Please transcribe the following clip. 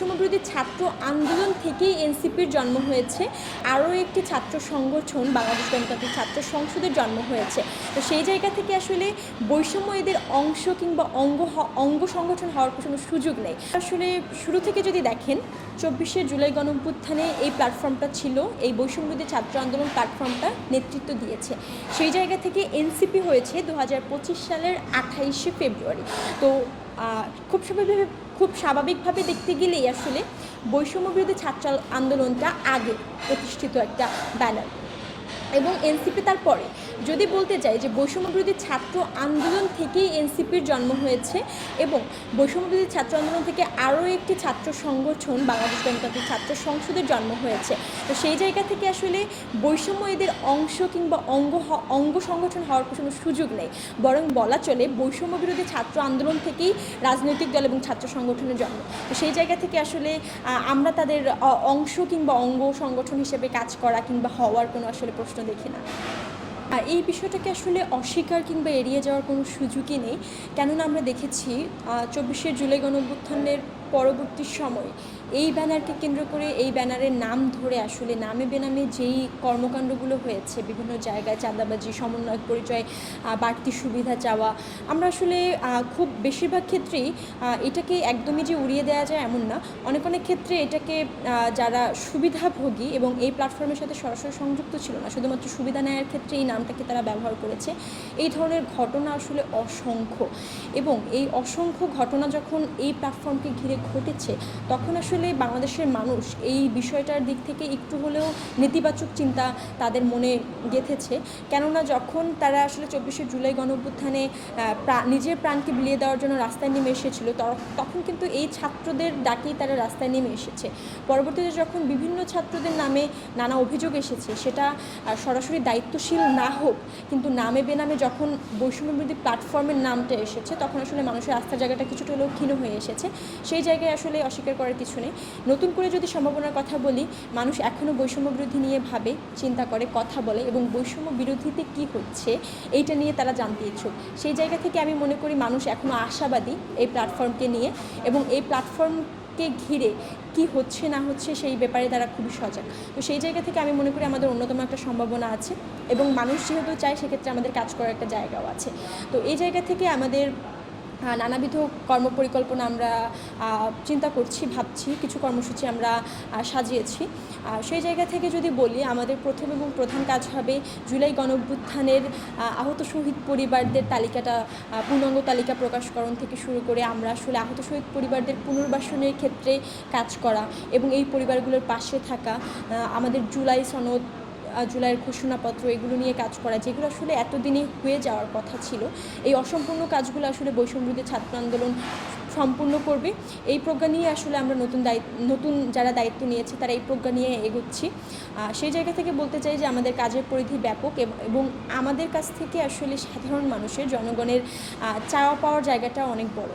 বৈষম্যবিরোধী ছাত্র আন্দোলন থেকেই এনসিপির জন্ম হয়েছে, আরও একটি ছাত্র সংগঠন বাংলাদেশ গণতান্ত্রিক ছাত্র সংসদের জন্ম হয়েছে। তো সেই জায়গা থেকে আসলে বৈষম্য এদের অংশ কিংবা অঙ্গ সংগঠন হওয়ার কোনো সুযোগ নেই। আসলে শুরু থেকে যদি দেখেন 24শে জুলাই গণঅভ্যুত্থানে এই প্ল্যাটফর্মটা ছিল, এই বৈষম্যবিরোধী ছাত্র আন্দোলন প্ল্যাটফর্মটা নেতৃত্ব দিয়েছে। সেই জায়গা থেকে এনসিপি হয়েছে 2025 সালের 28শে ফেব্রুয়ারি। তো খুব স্বাভাবিকভাবে দেখতে গেলেই আসলে বৈষম্যবিরোধী ছাত্র আন্দোলনটা আগে প্রতিষ্ঠিত একটা ব্যানার, এবং এনসিপি তারপরে। যদি বলতে চাই যে বৈষম্যবিরোধী ছাত্র আন্দোলন থেকেই এনসিপির জন্ম হয়েছে, এবং বৈষম্যবিরোধী ছাত্র আন্দোলন থেকে আরও একটি ছাত্র সংগঠন বাংলাদেশ গণতান্ত্রিক ছাত্র সংসদের জন্ম হয়েছে। তো সেই জায়গা থেকে আসলে বৈষম্য এদের অংশ কিংবা অঙ্গ সংগঠন হওয়ার কোনো সুযোগ নেই, বরং বলা চলে বৈষম্যবিরোধী ছাত্র আন্দোলন থেকেই রাজনৈতিক দল এবং ছাত্র সংগঠনের জন্ম। তো সেই জায়গা থেকে আসলে আমরা তাদের অংশ কিংবা অঙ্গ সংগঠন হিসেবে কাজ করা কিংবা হওয়ার কোনো আসলে প্রশ্ন দেখি না। আর এই বিষয়টাকে আসলে অস্বীকার কিংবা এড়িয়ে যাওয়ার কোনো সুযোগই নেই, কেননা আমরা দেখেছি 24শে জুলাই গণঅভ্যুত্থানের পরবর্তী সময় এই ব্যানারকে কেন্দ্র করে, এই ব্যানারের নাম ধরে আসলে নামে বেনামে যেই কর্মকাণ্ডগুলো হয়েছে, বিভিন্ন জায়গায় চাঁদাবাজি, সমন্বয়ক পরিচয়, বাড়তি সুবিধা চাওয়া, আমরা আসলে খুব বেশিরভাগ ক্ষেত্রেই এটাকে একদমই যে উড়িয়ে দেওয়া যায় এমন না। অনেক ক্ষেত্রে এটাকে যারা সুবিধাভোগী এবং এই প্ল্যাটফর্মের সাথে সরাসরি সংযুক্ত ছিল না, শুধুমাত্র সুবিধা নেওয়ার ক্ষেত্রে এই নামটাকে তারা ব্যবহার করেছে। এই ধরনের ঘটনা আসলে অসংখ্য, এবং এই অসংখ্য ঘটনা যখন এই প্ল্যাটফর্মকে ঘিরে ঘটেছে, তখন আসলে বাংলাদেশের মানুষ এই বিষয়টার দিক থেকে একটু হলেও নেতিবাচক চিন্তা তাদের মনে গেঁথেছে। কেননা যখন তারা আসলে 24শে জুলাই গণঅভ্যুত্থানে নিজের প্রাণকে বিলিয়ে দেওয়ার জন্য রাস্তায় নেমে এসেছিল, তখন কিন্তু এই ছাত্রদের ডাকেই তারা রাস্তায় নেমে এসেছে। পরবর্তীতে যখন বিভিন্ন ছাত্রদের নামে নানা অভিযোগ এসেছে, সেটা সরাসরি দায়িত্বশীল না হোক, কিন্তু নামে বেনামে যখন বৈষম্যবিরোধী প্ল্যাটফর্মের নামটা এসেছে, তখন আসলে মানুষের আস্থার জায়গাটা কিছুটা হলেও ক্ষীণ হয়ে এসেছে। সেই জায়গায় আসলে অস্বীকার করার কিছু নেই। নতুন করে যদি সম্ভাবনার কথা বলি, মানুষ এখনও বৈষম্য বিরোধী নিয়ে ভাবে, চিন্তা করে, কথা বলে, এবং বৈষম্য বিরোধীতে কি হচ্ছে এইটা নিয়ে তারা জানতে ইচ্ছুক। সেই জায়গা থেকে আমি মনে করি মানুষ এখনও আশাবাদী এই প্ল্যাটফর্মকে নিয়ে, এবং এই প্ল্যাটফর্মকে ঘিরে কি হচ্ছে না হচ্ছে সেই ব্যাপারে তারা খুবই সজাগ। তো সেই জায়গা থেকে আমি মনে করি আমাদের অন্যতম একটা সম্ভাবনা আছে, এবং মানুষ যেহেতু চায়, সেক্ষেত্রে আমাদের কাজ করার একটা জায়গাও আছে। তো এই জায়গা থেকে আমাদের নানাবিধ কর্মপরিকল্পনা আমরা চিন্তা করছি, ভাবছি, কিছু কর্মসূচি আমরা সাজিয়েছি। সেই জায়গা থেকে যদি বলি, আমাদের প্রথম এবং প্রধান কাজ হবে জুলাই গণঅভ্যুত্থানের আহত শহীদ পরিবারদের তালিকাটা, পূর্ণাঙ্গ তালিকা প্রকাশকরণ থেকে শুরু করে আমরা আসলে আহত শহীদ পরিবারদের পুনর্বাসনের ক্ষেত্রে কাজ করা, এবং এই পরিবারগুলোর পাশে থাকা, আমাদের জুলাই সনদ, জুলাইয়ের ঘোষণাপত্র, এগুলো নিয়ে কাজ করা, যেগুলো আসলে এতদিনে হয়ে যাওয়ার কথা ছিল। এই অসম্পূর্ণ কাজগুলো আসলে বৈষম্যবিরোধী ছাত্র আন্দোলন সম্পূর্ণ করবে। এই প্রজ্ঞা নিয়ে আসলে আমরা নতুন যারা দায়িত্ব নিয়েছে তারা এই প্রজ্ঞা নিয়ে এগোচ্ছি। সেই জায়গা থেকে বলতে চাই যে আমাদের কাজের পরিধি ব্যাপক, এবং আমাদের কাছ থেকে আসলে সাধারণ মানুষের, জনগণের চাওয়া পাওয়ার জায়গাটা অনেক বড়।